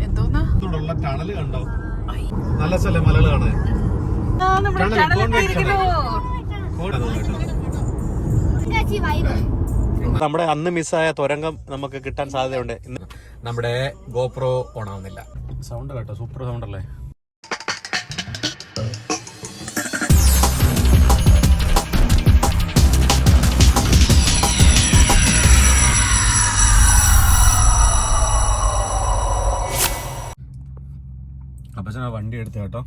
എന്തോന്നാ ടണല് കണ്ടോ? നല്ല സ്ഥലം മലകള് കാണാൻ. നമ്മുടെ അന്ന് മിസ്സായ തുരങ്കം നമുക്ക് കിട്ടാൻ സാധ്യതയുണ്ട്. ഇന്ന് നമ്മുടെ ഗോപ്രോ ഓൺ ആവുന്നില്ല. സൗണ്ട് കേട്ടോ, സൂപ്പർ സൗണ്ട് അല്ലേ? അപ്പച്ചൻ ആ വണ്ടി എടുത്തു കേട്ടോ.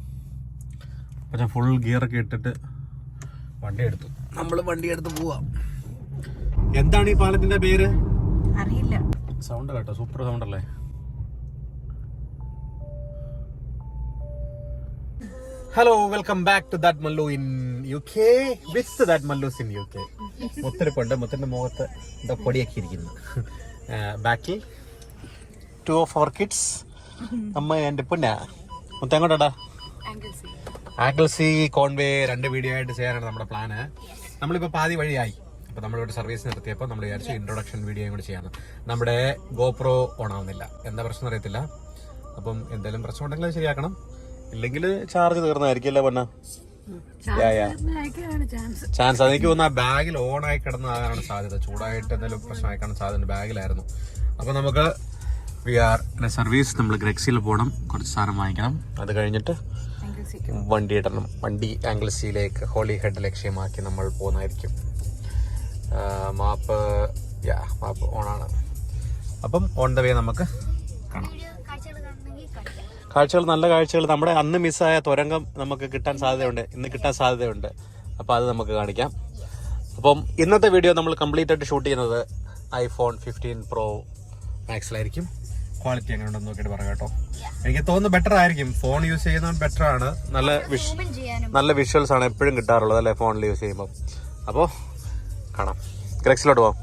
അപ്പച്ചൻ ഫുൾ ഗിയറൊക്കെ ഇട്ടിട്ട് വണ്ടി എടുത്തു. നമ്മൾ വണ്ടി എടുത്ത് പോവാം. എന്താണ് ഈ പാലത്തിന്റെ പേര്? അറിയില്ല. സൗണ്ട് കേട്ടോ, സൂപ്പർ സൗണ്ട് അല്ലേ? Hello, welcome back to that Mallu in UK with that Mallus in UK. മുത്തരിപ്പുണ്ട്, മുത്തന്റെ മുഖത്ത് എന്താ പൊടിയൊക്കെ ഇരിക്കുന്നു. ബാക്കിൽ 2 of our kids, അമ്മ എൻ്റെ പൊന്ന മുത്ത എങ്ങോട്ടാ? ആംഗിൾസി കോൺവേ 2 വീഡിയോ ആയിട്ട് ചെയ്യാനാണ് നമ്മുടെ പ്ലാന്. നമ്മളിപ്പോൾ പാതി വഴിയായി. അപ്പോൾ നമ്മളിവിടെ സർവീസ് നിർത്തിയപ്പോൾ നമ്മൾ വിചാരിച്ചു ഇൻട്രൊഡക്ഷൻ വീഡിയോയും കൂടി ചെയ്യാം. നമ്മുടെ ഗോപ്രോ ഓൺ ആവുന്നില്ല. എന്താ പ്രശ്നം അറിയത്തില്ല. അപ്പം എന്തെങ്കിലും പ്രശ്നം ഉണ്ടെങ്കിൽ അത് ശരിയാക്കണം. ഇല്ലെങ്കിൽ ചാർജ് തീർന്നായിരിക്കും അല്ലേ പൊന്ന? ചാൻസ് അതെനിക്ക് തോന്നുന്നു ആ ബാഗിൽ ഓൺ ആയി കിടന്നതാകാനാണ് സാധ്യത. ചൂടായിട്ട് എന്തെങ്കിലും പ്രശ്നമായി കാണാൻ സാധ്യത ബാഗിലായിരുന്നു. അപ്പോൾ നമുക്ക് വി ആർ സർവീസ്. നമ്മൾ ഗ്രെക്സിൽ പോകണം, കുറച്ച് സാധനം വാങ്ങിക്കണം. അത് കഴിഞ്ഞിട്ട് വണ്ടി ഇടണം. വണ്ടി ആംഗിൾസിയിലേക്ക് ഹോളി ഹെഡ് ലക്ഷ്യമാക്കി നമ്മൾ പോകുന്നതായിരിക്കും. മാപ്പ് ഓണാണ്. അപ്പം ഓൺ ദ വേ നമുക്ക് കാണാം. കാഴ്ചകൾ, നല്ല കാഴ്ചകൾ. നമ്മുടെ അന്ന് മിസ്സായ തുരങ്കം നമുക്ക് കിട്ടാൻ സാധ്യതയുണ്ട്, ഇന്ന് കിട്ടാൻ സാധ്യതയുണ്ട്. അപ്പോൾ അത് നമുക്ക് കാണിക്കാം. അപ്പം ഇന്നത്തെ വീഡിയോ നമ്മൾ കംപ്ലീറ്റ് ആയിട്ട് ഷൂട്ട് ചെയ്യുന്നത് iPhone 15 Pro മാക്സിലായിരിക്കും. ക്വാളിറ്റി എങ്ങനെ ഉണ്ടെന്ന് നോക്കിയിട്ട് പറയാം കേട്ടോ. എനിക്ക് തോന്നുന്നു ബെറ്റർ ആയിരിക്കും. ഫോൺ യൂസ് ചെയ്യുന്നത് ബെറ്റർ ആണ്. നല്ല വിഷ്വൽസ് ആണ് എപ്പോഴും കിട്ടാറുള്ളത് അല്ലേ ഫോണിൽ യൂസ് ചെയ്യുമ്പോൾ. അപ്പോൾ കാണാം. ഗ്രെക്സിലോട്ട് പോവാം.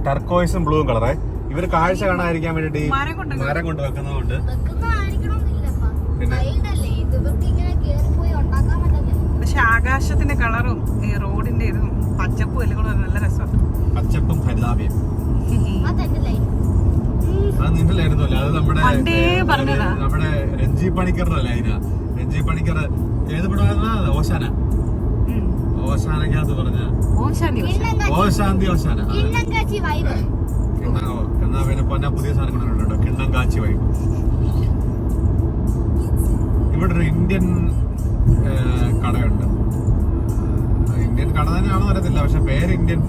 ടർക്കോയ്സും ബ്ലൂവും കളറേ. ഇവര് കാഴ്ച കാണാതിരിക്കാൻ വേണ്ടിട്ട് മരം കൊണ്ട് വെക്കുന്നതുകൊണ്ട് പിന്നെ പക്ഷെ ആകാശത്തിന്റെ കളറും ഈ റോഡിന്റെ ഇതും പച്ചപ്പും എല്ലാം കൂടെ നല്ല രസമുണ്ട്. പച്ചപ്പും ഹരിതാഭയും. അത് നിന്റെ ലൈനൊന്നുമല്ല, അത് നമ്മുടെ രഞ്ജി പണിക്കറിനല്ലേ. അതിനാ രഞ്ജി പണിക്കർ ഏത് പടമായിരുന്ന ഓശാന. ഓശാനക്കകത്ത് പറഞ്ഞ ഓശാന്തി ഓശാന. എന്നാ പിന്നെ പൊന്ന പുതിയ സാധനം കൊണ്ടുണ്ടോ, കിണ്ണം കാച്ചി വൈബ്. ഇവിടെ ഒരു ഇന്ത്യൻ കടയുണ്ട്. ഇന്ത്യൻ കട തന്നെയാണോ അറിയത്തില്ല, പക്ഷെ പേര് ഇന്ത്യൻ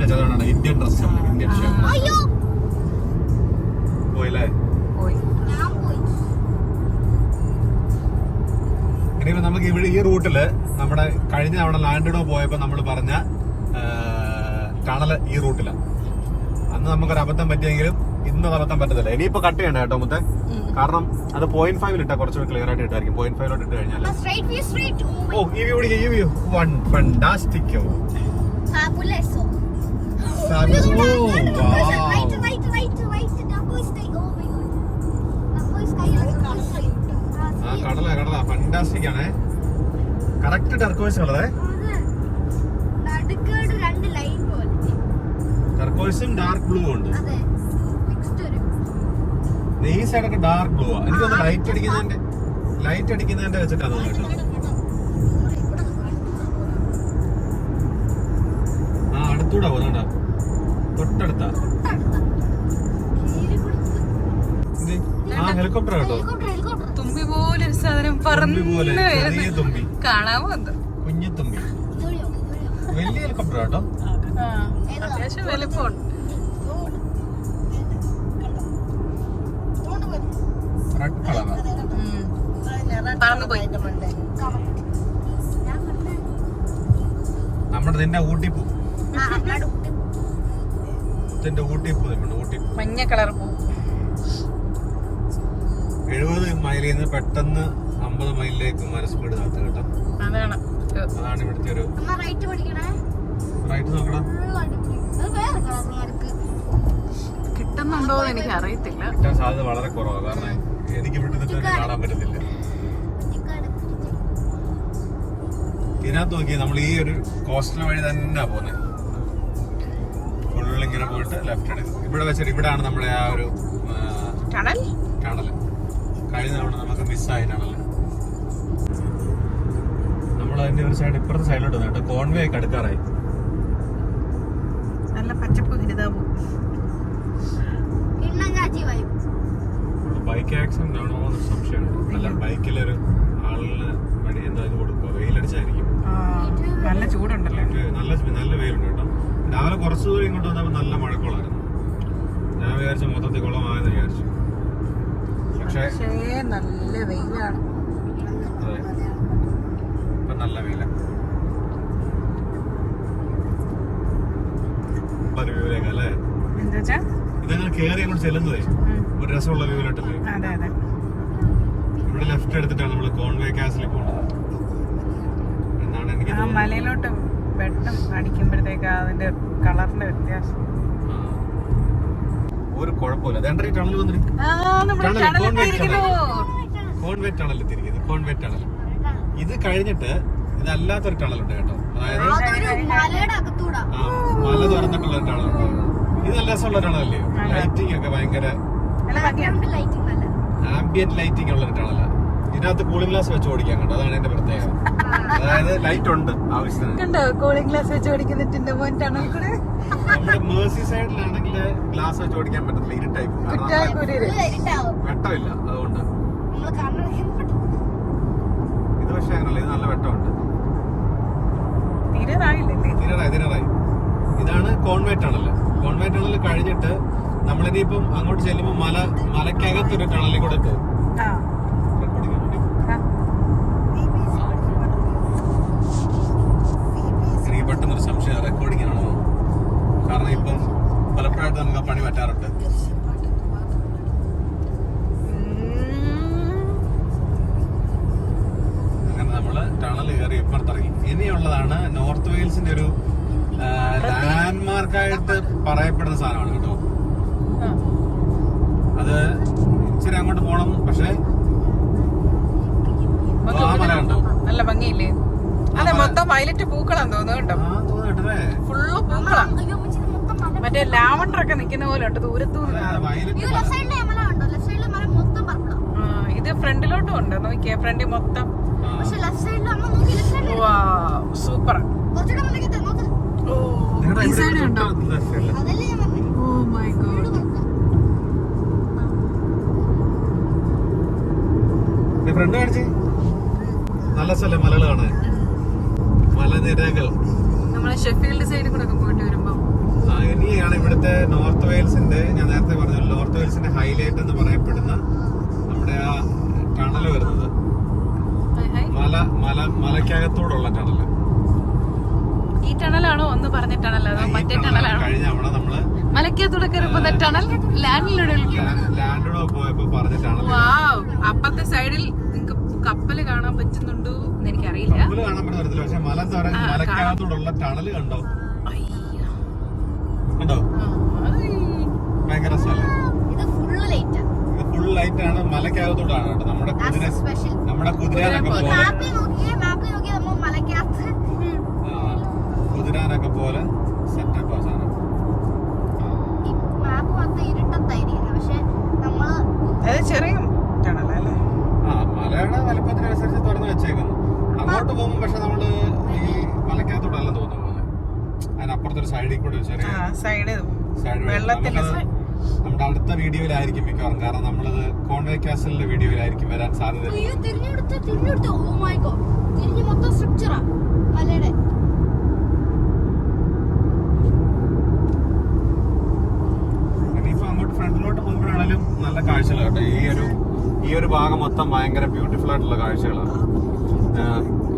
രചനയാണ്. Indian dress, Indian shape. പോയില്ലേ? ഇനിയിപ്പോ നമുക്ക് ഇവിടെ ഈ റൂട്ടില് നമ്മുടെ കഴിഞ്ഞ തവണ ലാൻഡിഡോ പോയപ്പോ നമ്മൾ പറഞ്ഞ ടണല് ഈ റൂട്ടിലാണ്. അന്ന് നമുക്കൊരു അബദ്ധം പറ്റിയെങ്കിലും ഇന്നത് അബദ്ധം പറ്റത്തില്ല. ഇനിയിപ്പോ കട്ട് ചെയ്യണ്ട കേട്ടോ മുത്തേ. കാരണം അത് 0.5 ഇട്ടാ കുറച്ചുകൂടി ക്ലിയർ ആയിട്ട് ഇട്ടായിരിക്കും. 0.5 ഇട്ട് കഴിഞ്ഞാൽ ഓ ഈ വ്യൂ വൺ ഫണ്ടാസ്റ്റിക്. കടല ഫണ്ടാസ്റ്റിക് ആണേ. കറക്റ്റ് ടർക്കോയ്സ് കളറേ. ടർക്കോയ്സും ഡാർക്ക് ബ്ലൂ ഉണ്ട്. ഈ സൈഡൊക്കെ ഡാർക്ക് ബ്ലൂ ആ. എനിക്കൊന്ന് ലൈറ്റ് അടിക്കുന്നതിന്റെ വെച്ചിട്ടാണ് തോന്നുന്നു കേട്ടോ. ആ അടുത്തൂടെ പോകുന്നുണ്ടോ? തൊട്ടടുത്താ. ആ ഹെലികോപ്റ്റർ കേട്ടോ. തുമ്പി പോലെ സാധനം ചെറിയ തുമ്പി കാണാമോ? കുഞ്ഞു തുമ്പി. വലിയ ഹെലികോപ്റ്റർ കേട്ടോ. അത്യാവശ്യം വലിപ്പമുണ്ട്. റെഡ് കളറാ. നമ്മുടെ നിന്റെ ഊട്ടിപ്പൂ. ഊട്ടിപ്പൂ മഞ്ഞ കളർ പൂ. 70 മൈലിൽ നിന്ന് പെട്ടെന്ന് 50 മൈലിലേക്ക് സ്പീഡ് നടത്തുക കേട്ടോ. അതാണ് ഇവിടുത്തെ ഒരു റൈറ്റ് നോക്കണം. കിട്ടുന്നുണ്ടോ എനിക്ക് അറിയത്തില്ല. കിട്ടാൻ സാധ്യത വളരെ കുറവാണ്. കാരണം എനിക്ക് ഇവിടെ നിന്ന് കാണാൻ പറ്റത്തില്ല. ഇതിനകത്ത് നോക്കി നമ്മൾ ഈ ഒരു കോസ്റ്റൽ വഴി തന്നെ പോകുന്നത്. ഫുള്ള് ഇങ്ങനെ പോയിട്ട് ലെഫ്റ്റ് എടുക്കും. ഇവിടെ വെച്ചിട്ട് ഇവിടെയാണ് നമ്മുടെ ആ ഒരു ടണൽ. കഴിഞ്ഞ തവണ നമുക്ക് മിസ്സായ ടണൽ. നമ്മൾ അതിന്റെ ഒരു സൈഡ് ഇപ്പുറത്തെ സൈഡിലോട്ട് കേട്ടോ. കോൺവേ ഒക്കെ അടുക്കാറായി. നല്ല പച്ചപ്പ് ഹരിതാവും. ബൈക്ക് ആക്സിഡന്റ് ആണോ എന്ന് സംശയമുണ്ട്. അല്ല, ബൈക്കിലൊരു ആളിന് വഴി എന്താ കൊടുക്കുക, വെയിലടിച്ചായിരിക്കും. നല്ല ചൂടുണ്ടല്ലോ. നല്ല വെയിലുണ്ട് കേട്ടോ. രാവിലെ കുറച്ച് ദൂരം ഇങ്ങോട്ട് വന്നപ്പോൾ നല്ല മഴക്കോളായിരുന്നു. ഞാൻ വിചാരിച്ചു മൊത്തത്തിൽ കുളമായെന്ന് വിചാരിച്ചു. പക്ഷേ നല്ല വെയിലാണ്. അതെ, ഇപ്പൊ നല്ല വെയിലാണ്. വ്യൂവിലേക്ക് അല്ലേ ഇതങ്ങനെ കേറി അങ്ങോട്ട് ചെല്ലുന്നതേ ഒരു രസമുള്ള വ്യൂവിലോട്ടല്ലേ. ഇവിടെ ലെഫ്റ്റ് എടുത്തിട്ടാണ് നമ്മൾ കോൺവേ കാസിൽ പോകുന്നത് എന്നാണ് എനിക്ക് തോന്നുന്നത്. മലയിലോട്ട് വെട്ടം അടിക്കുമ്പോഴത്തേക്ക് അതിന്റെ കളറിന്റെ വ്യത്യാസം ഒരു കുഴപ്പമില്ല. ടണൽ വന്നിരിക്കും. കോൺവേ ടണൽ എത്തിയിരിക്കുന്നത്. കോൺവേ ടണൽ ഇത് കഴിഞ്ഞിട്ട് ഇതല്ലാത്തൊരു ടണലുണ്ട് കേട്ടോ. അതായത് മല തുറന്നിട്ടുള്ള ടണലുണ്ട്. ഇത് നല്ല രസമുള്ള ടണലല്ലേ. ലൈറ്റിംഗ് ഒക്കെ ഭയങ്കര ആംബിയന്റ് ലൈറ്റിംഗ് ഉള്ള ടണല. ഇതിനകത്ത് കൂളിംഗ് ഗ്ലാസ് വെച്ച് ഓടിക്കാൻ കണ്ടോ. അതാണ് എന്റെ പ്രത്യേകത. അതായത് ലൈറ്റ് ഉണ്ട് ആവശ്യത്തിന്. കൂളിംഗ് ഗ്ലാസ് വെച്ച് ഓടിക്കുന്നിട്ടുണ്ട് നമ്മുടെ മേഴ്സി സൈഡിലാണെങ്കിൽ ഗ്ലാസ് വെച്ച് ഓടിക്കാൻ പറ്റത്തില്ല. ഇരുട്ടായി വെട്ടമില്ല. അതുകൊണ്ട് ഇത് പക്ഷേ അങ്ങനല്ല. ഇത് നല്ല വെട്ടമുണ്ട്. തീരാറായി. ഇതാണ് കോൺവേ ടണൽ. കോൺവേ ടണൽ കഴിഞ്ഞിട്ട് നമ്മളിനിയിപ്പം അങ്ങോട്ട് ചെല്ലുമ്പോൾ മലക്കകത്തൊരു ടണലിൽ കൂടെ പോകും. എനിക്ക് പെട്ടെന്നൊരു സംശയം റെക്കോർഡിംഗ് ആണോ. കാരണം ഇപ്പം പലപ്പോഴായിട്ട് നമുക്ക് പണി പറ്റാറുണ്ട്. അങ്ങനെ നമ്മള് ടണൽ കയറി ഇപ്പുറത്തിറങ്ങി. ഇനിയുള്ളതാണ് നോർത്ത് വെയിൽസിന്റെ ഒരു ലാൻഡ്മാർക്കായിട്ട് പറയപ്പെടുന്ന സാധനമാണ് കേട്ടോ. അത് ഇച്ചിരി അങ്ങോട്ട് പോണം. പക്ഷെ നല്ല ഭംഗിയില്ലേ. അതെ, മൊത്തം വയലറ്റ് പൂക്കളാന്ന് തോന്നുന്നു കേട്ടോ. ഫുള്ള് പൂക്കളാ. മറ്റേ ലാവണ്ടർ ഒക്കെ നിക്കുന്ന പോലെ ഉണ്ട് ദൂരത്തു. ഇത് ഫ്രണ്ടിലോട്ടും ഉണ്ട്. നോക്കിയേ, ഫ്രണ്ടിൽ മൊത്തം സൂപ്പർ. ഈ സൈഡ് ഉണ്ടോ? Oh my God. ഫ്രണ്ട് കാണിച്ച് നല്ല സ്ഥലം. മലകൾ കാണാൻ, മലനിരകൾ. നമ്മള് ഷെഫീൽഡ് സൈഡിൽ കൂടെ പോയിട്ട് വരുമ്പോ ഇനിയാണ് ഇവിടുത്തെ നോർത്ത് വെയിൽസിന്റെ, ഞാൻ നേരത്തെ പറഞ്ഞു, നോർത്ത് വെയിൽസിന്റെ ഹൈലൈറ്റ് എന്ന് പറയപ്പെടുന്ന നമ്മുടെ ആ ടണൽ വരുന്നത്. മലക്കകത്തോടുള്ള ടണല്. ഈ ടണലാണോ ഒന്ന് പറഞ്ഞ ടണൽ? അതോ മറ്റേ ടണലാണോ? കഴിഞ്ഞ തവണ നമ്മള് മലക്കകത്തൂടെ കയറുമ്പോ ടണൽ ലാൻഡിലൂടെ പോയപ്പോ പറഞ്ഞ ടണൽ. അപ്പത്തെ സൈഡിൽ നിങ്ങക്ക് കപ്പല് കാണാൻ പറ്റുന്നുണ്ടോ എന്ന് എനിക്കറിയില്ല. കപ്പല് കാണാൻ പറ്റുന്നില്ല. പക്ഷെ മലക്കകത്തോടുള്ള ടണല് കണ്ടോ? കണ്ടോ? ഭയങ്കര രസമല്ലേ. ഇത് ഫുൾ ലൈറ്റ് ആണ്. മലക്കകത്തോടാണ് കേട്ടോ. നമ്മുടെ കുതിരാനൊക്കെ പോലെ സെറ്റപ്പ് ആ സാധനം. ചെറിയ ടണലല്ലേ. മലയുടെ വലുപ്പത്തിനനുസരിച്ച് തുറന്നു വെച്ചേക്കുന്നു. അങ്ങോട്ട് പോകുമ്പോ പക്ഷെ നമ്മള് ഈ മലക്കകത്തോടല്ല തോന്നുന്നു പോലെ. അതിനപ്പുറത്തൊരു സൈഡിൽ കൂടെ ചെറിയ സൈഡ് നമ്മുടെ അടുത്ത വീഡിയോയിലായിരിക്കും മിക്കവാറും. കാരണം നമ്മളത് കോൺവേ കാസലിന്റെ വീഡിയോയിലായിരിക്കും വരാൻ സാധ്യത. ഇനിയിപ്പോ അങ്ങോട്ട് ഫ്രണ്ടിലോട്ട് പോകുമ്പോഴാണെങ്കിലും നല്ല കാഴ്ചകൾ കേട്ടോ. ഈ ഒരു ഭാഗം മൊത്തം ഭയങ്കര ബ്യൂട്ടിഫുൾ ആയിട്ടുള്ള കാഴ്ചകളാണ്.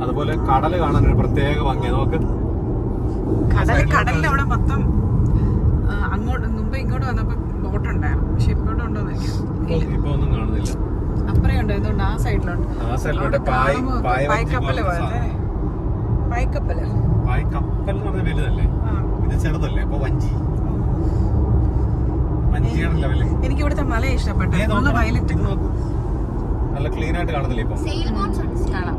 അതുപോലെ കടല് കാണാൻ ഒരു പ്രത്യേക ഭംഗിയാണ്. നമുക്ക് കടലിന്റെ അവിടെ മൊത്തം അങ്ങോട്ട് മുമ്പ് ഇങ്ങോട്ട് വന്നപ്പോ ബോട്ട് ഉണ്ടായിരുന്നു. പക്ഷെ ഇപ്പോഴും ഉണ്ടോ ഇപ്പൊ ഒന്നും കാണുന്നില്ല. അപ്പറേ ഉണ്ട്. ഇതുകൊണ്ട് ആ സൈഡിലോട്ട് പായ്ക്കപ്പല് പായ്ക്കപ്പൽ എന്ന് പറഞ്ഞ വലുതല്ലേ, ഇത് ചെറുതല്ലേ. അപ്പൊ വഞ്ചിയാണ് ലെവല്. എനിക്ക് ഇവിടുത്തെ മല ഇഷ്ടപ്പെട്ടു. വയലറ്റ് നല്ല ക്ലീൻ ആയിട്ട് കാണുന്നില്ല. ഇപ്പൊ കാണാം.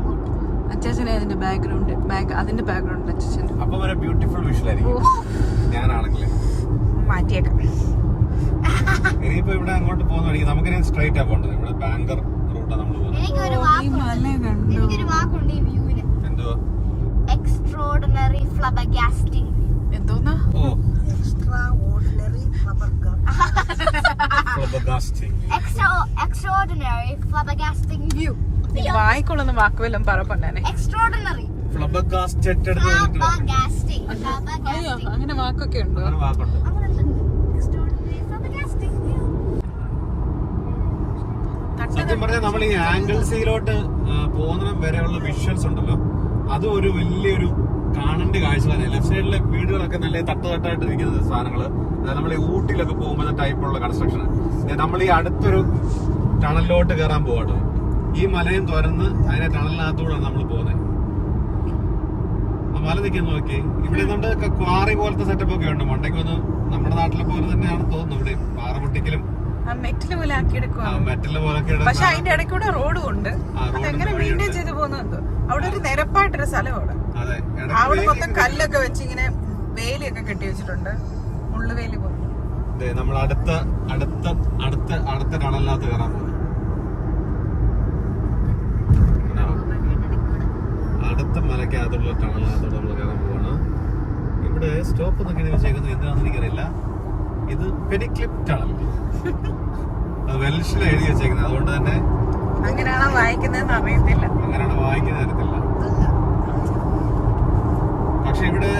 അച്ചാച്ചനെ അതിന്റെ ബാക്ക്ഗ്രൗണ്ട് അതിന്റെ ബാക്ക്ഗ്രൗണ്ട് അച്ഛൻ്റെ അപ്പൊ വരെ ബ്യൂട്ടിഫുൾ വിഷ്വൽ ആയിരിക്കും. ഞാനാണെങ്കിലേ മാറ്റിയേക്കാം. ഇനിയിപ്പോ ഇവിടെ അങ്ങോട്ട് പോകുന്ന വഴിക്ക് നമുക്കിനി സ്ട്രൈറ്റ് ആ പോകേണ്ടത്. ഇവിടെ ബാങ്കർ റൂട്ടാണ് നമ്മൾ പോകുന്നത്. എന്തുവാ എക്സ്ട്രോർഡിനറി ഫ്ലബഗാസ്റ്റിംഗ്. എന്തോന്നാ? ഓ ഫ്ലബഗാസ്റ്റിംഗ്. Extraordinary flabbergasting view. വായിക്കൊള്ളുന്ന വാക്കുവെല്ലാം പറപ്പണ്ണേ. Extraordinary flabbergasted flabbergasting. അയ്യോ അങ്ങനെ വാക്കൊക്കെ ഉണ്ടോ? അങ്ങനെ വാക്കുണ്ട്. Extraordinary flabbergasting view. സത്യം പറഞ്ഞാൽ നമ്മൾ ഈ ആംഗിൾസിയിലോട്ട് പോകുന്ന വരെയുള്ള വിഷ്വൽസ് ഉണ്ടല്ലോ, അത് ഒരു വലിയൊരു കാണേണ്ട കാഴ്ച തന്നെ. ലെഫ്റ്റ് സൈഡിലെ വീടുകളൊക്കെ നല്ല തട്ടായിട്ട് ഇരിക്കുന്ന സാധനങ്ങള്, അതായത് നമ്മൾ ഈ ഊട്ടിയിലൊക്കെ പോകുമ്പോൾ ടൈപ്പുള്ള കൺസ്ട്രക്ഷൻ. നമ്മൾ ഈ അടുത്തൊരു ടണലിലോട്ട് കയറാൻ പോകട്ടോ. ഈ മലയും തുറന്ന് അതിനെ ടണലിനകത്തൂടെയാണ് നമ്മൾ പോകുന്നത്. ആ മല നിൽക്കുന്ന നോക്കി. ഇവിടെ നമ്മുടെ ക്വാറി പോലത്തെ സെറ്റപ്പ് ഒക്കെ ഉണ്ട്. മണ്ടയ്ക്ക് വന്ന് നമ്മുടെ നാട്ടിലെ പോലെ തന്നെയാണ് തോന്നുന്നു. ഇവിടെ പാറ പൊട്ടിക്കലും മെറ്റല് പോലെ ആക്കിയെടുക്കുക. മെറ്റല് പോലെ. പക്ഷെ അതിന്റെ ഇടയ്ക്കൂടെ റോഡും ഉണ്ട്. അതെങ്ങനെ മെയിൻറ്റെയിൻ ചെയ്ത് പോകുന്നത്? അവിടെ ഒരു നിരപ്പായിട്ടൊരു സ്ഥലമാണ്. അവിടെ മൊത്തം കല്ലൊക്കെ വെച്ച് ഇങ്ങനെ വേലിയൊക്കെ കെട്ടി വെച്ചിട്ടുണ്ട്. മുള്ളുവേലി പോലെ. നമ്മൾ അടുത്ത ടണലിനകത്ത് കയറാൻ പോകും. അടുത്ത മലക്കകത്തുള്ള ടണലിനകത്തോട് നമ്മൾ കയറാൻ പോവാണ്. ഇവിടെ സ്റ്റോപ്പ് എന്നൊക്കെ വെച്ചേക്കുന്നത് എന്താണെന്ന് എനിക്കറിയില്ല. ഇത് പെരിക്ലിപ്പ് ടണൽ. അത് വെൽഷിൽ എഴുതി വെച്ചേക്കുന്നത്. അതുകൊണ്ട് തന്നെ അങ്ങനെയാണോ വായിക്കുന്നതെന്ന് അറിയത്തില്ല. അങ്ങനെയാണ് വായിക്കുന്നത് അറിയത്തില്ല. പക്ഷെ ഇവിടെ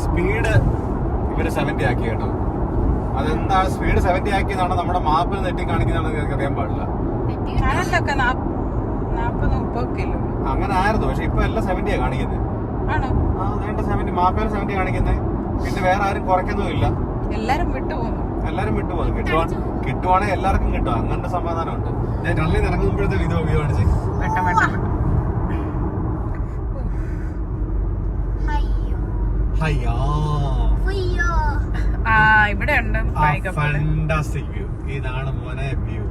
സ്പീഡ് ഇവര് 70 ആക്കി കേട്ടോ. അതെന്താ സ്പീഡ് 70 ആക്കിയതാണോ നമ്മുടെ മാപ്പിൽ നെറ്റി കാണിക്കുന്നതാണെന്ന് എനിക്ക് അറിയാൻ പാടില്ല. ടണലിലൊക്കെ 40-30 കിലോ അങ്ങനെ ആയിരുന്നു. പക്ഷെ ഇപ്പൊ എല്ലാം 70 കാണിക്കുന്നത്. ആണോ? ആ 70 മാപ്പിൽ 70 കാണിക്കുന്നത്. പിന്നെ വേറെ ആരും കുറയ്ക്കുന്നതുമില്ല. എല്ലാരും വിട്ടുപോകുന്നു. കിട്ടുവാണെങ്കിൽ എല്ലാവർക്കും കിട്ടും. അങ്ങനത്തെ സമാധാനമുണ്ട്. ഞാൻ ടണലിൽ ഇറങ്ങുമ്പോഴത്തെ വീഡിയോ കാണിച്ചേ. ഇവിടെ ഉണ്ട് ഫാന്റാസ്റ്റിക് വ്യൂ. ഇതാണ് മോനെ വ്യൂ.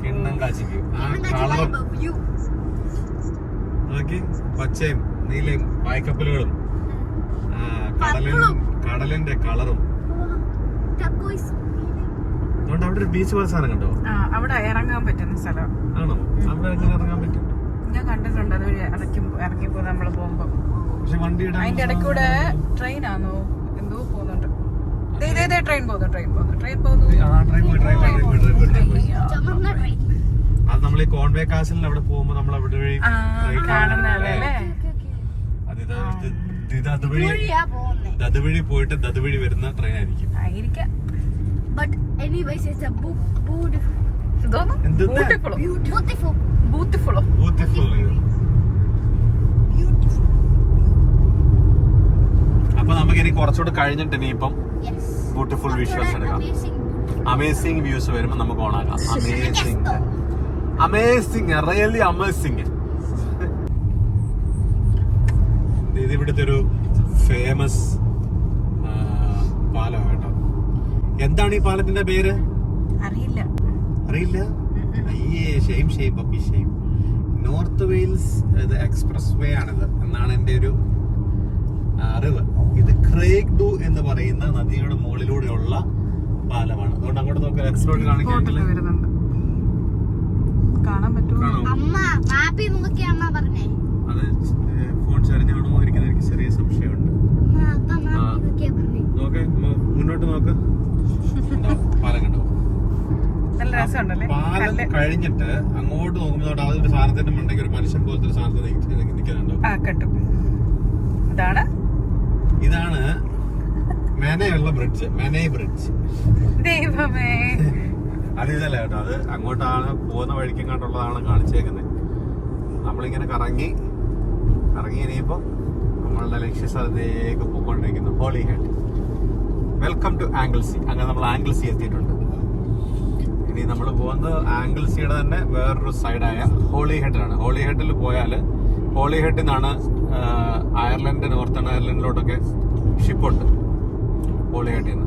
കിണ്ണങ്കാച്ചി വ്യൂ. ആ കളറും നോക്കി, പച്ചയും നീലയും വായ്ക്കപ്പലുകളും കടലിന്റെ കളറും. അതുകൊണ്ട് അവിടെ ഒരു ബീച്ച് പോലെ സാധനം കണ്ടോ? അവിടെ ഇറങ്ങാൻ പറ്റുന്ന സ്ഥലം ആണോ? അവിടെ എങ്ങനെ ഇറങ്ങാൻ പറ്റും? ഞാൻ കണ്ടിട്ടുണ്ട്. അതുവഴി ഇറങ്ങിപ്പോ നമ്മള് പോകുമ്പോ. പക്ഷെ വണ്ടിയുടെ അതിന്റെ ഇടയ്ക്കൂടെ ട്രെയിൻ ആണോ എന്തോ പോകുന്നുണ്ട്. ട്രെയിൻ പോകുന്നു. അത് നമ്മൾ ഈ കോൺവേ കാസിലിൽ അവിടെ പോകുമ്പോ നമ്മൾ അവിടെ വഴി അതുവഴി പോയിട്ട് അതുവഴി വരുന്ന ട്രെയിൻ ആയിരിക്കും. അപ്പൊ നമുക്ക് ഇനി കുറച്ചുകൂടെ കഴിഞ്ഞിട്ട് ഇനിയിപ്പം ബ്യൂട്ടിഫുൾ വിഷ്വൽസ് എടുക്കാം. അമേസിംഗ് വ്യൂസ് വരുമ്പോ നമുക്ക് ഓണാക്കാം. Amazing really amazing. ഇത് ഇവിടുത്തെ ഒരു ഫേമസ് പാലമാണ് കേട്ടോ. എന്താണ് ഈ പാലത്തിന്റെ പേര്? അറിയില്ല. അയ്യേ, shame puppy shame. North Wales express വേ ആണിത് എന്നാണ് എന്റെ ഒരു അറിവ്. ഇത് ക്രേഗ്ഡു എന്ന് പറയുന്ന നദിയുടെ മുകളിലൂടെയുള്ള പാലമാണ്. അതുകൊണ്ട് അങ്ങോട്ട് നോക്കാം. എക്സ്പ്ലോർ കാണിക്കാണെങ്കിൽ കാണാൻ പറ്റുമോ? അത് ഫോൺ ചരിഞ്ഞാണോ ഇരിക്കുന്ന എനിക്ക് ചെറിയ സംശയമുണ്ട്. നോക്കെ മുന്നോട്ട് നോക്ക്. പാലം കണ്ടോ? പാലം കഴിഞ്ഞിട്ട് അങ്ങോട്ട് നോക്കുമ്പോൾ അതൊരു സാധനത്തിന്റെ മണ്ടയ്ക്ക് ഒരു മനുഷ്യൻ പോലത്തെ ഒരു സാധനത്തെ നിൽക്കുന്നുണ്ടോ? ഇതാണ് മെനയുള്ള ബ്രിഡ്ജ്. മെനൈ ബ്രിഡ്ജ്. ദൈവമേ, അത് ഇതല്ല കേട്ടോ. അത് അങ്ങോട്ടാണ് പോകുന്ന വഴിക്കും കണ്ടുള്ളതാണ് കാണിച്ചേക്കുന്നത്. നമ്മളിങ്ങനെ കറങ്ങി ഇനിയിപ്പോ നമ്മളുടെ ലക്ഷ്യസ്ഥലത്തേക്ക് പോയിക്കൊണ്ടിരിക്കുന്നു. Holyhead. Welcome to Anglesey. അങ്ങനെ നമ്മൾ ആംഗിൾസി എത്തിയിട്ടുണ്ട്. ഇനി നമ്മൾ പോകുന്നത് ആംഗിൾസിയുടെ തന്നെ വേറൊരു സൈഡായ ഹോളി ഹെഡിലാണ്. ഹോളി ഹെഡിൽ പോയാൽ ഹോളി ഹെഡിൽ നിന്നാണ് അയർലൻഡ്, നോർത്തേൺ അയർലൻഡിലോട്ടൊക്കെ ഷിപ്പുണ്ട്. ഹോളി ഹെഡിൽ നിന്ന്